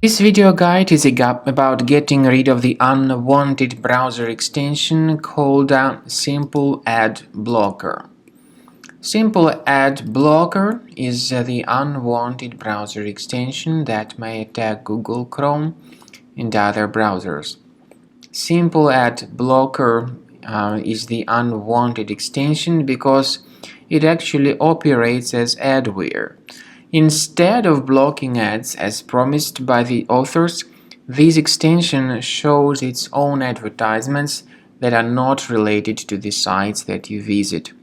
This video guide is about getting rid of the unwanted browser extension called Simple Ad Blocker. Simple Ad Blocker is the unwanted browser extension that may attack Google Chrome and other browsers. Simple Ad Blocker is the unwanted extension because it actually operates as adware. Instead of blocking ads as promised by the authors, this extension shows its own advertisements that are not related to the sites that you visit.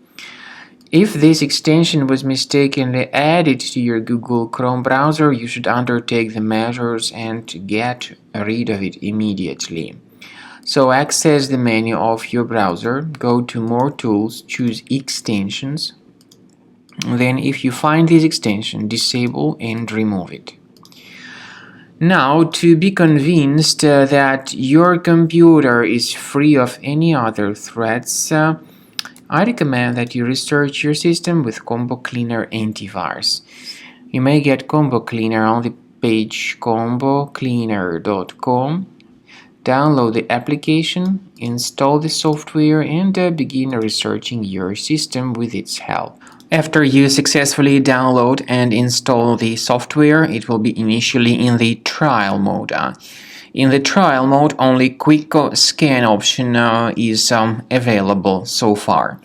If this extension was mistakenly added to your Google Chrome browser, you should undertake the measures and get rid of it immediately. So access the menu of your browser, go to More Tools, choose Extensions. Then if you find this extension, disable and remove it. Now, to be convinced that your computer is free of any other threats, I recommend that you research your system with Combo Cleaner Antivirus. You may get Combo Cleaner on the page combocleaner.com. Download the application, install the software, and begin researching your system with its help. After you successfully download and install the software, it will be initially in the trial mode. In the trial mode, only Quick Scan option is available so far.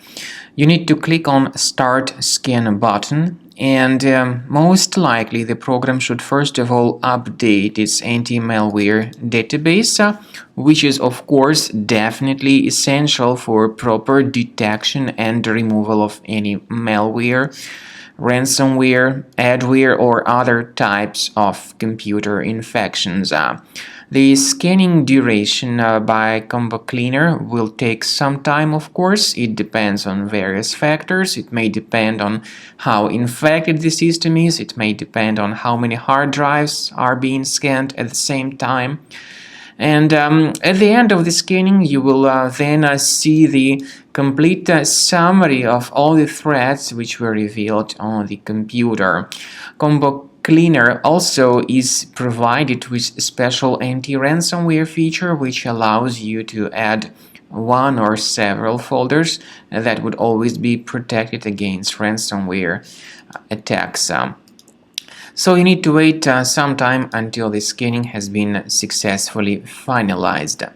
You need to click on Start Scan button, and most likely the program should first of all update its anti-malware database, which is of course definitely essential for proper detection and removal of any malware, ransomware, adware, or other types of computer infections. The scanning duration by Combo Cleaner will take some time, of course. It depends on various factors. It may depend on how infected the system is. It may depend on how many hard drives are being scanned at the same time. And at the end of the scanning, you will then see the complete summary of all the threats which were revealed on the computer. Combo Cleaner also is provided with a special anti-ransomware feature which allows you to add one or several folders that would always be protected against ransomware attacks. So you need to wait some time until the scanning has been successfully finalized.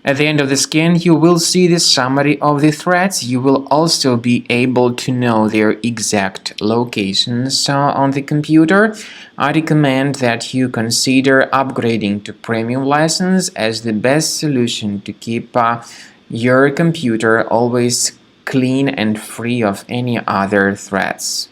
At the end of the scan, you will see the summary of the threats. You will also be able to know their exact locations on the computer. I recommend that you consider upgrading to premium license as the best solution to keep your computer always clean and free of any other threats.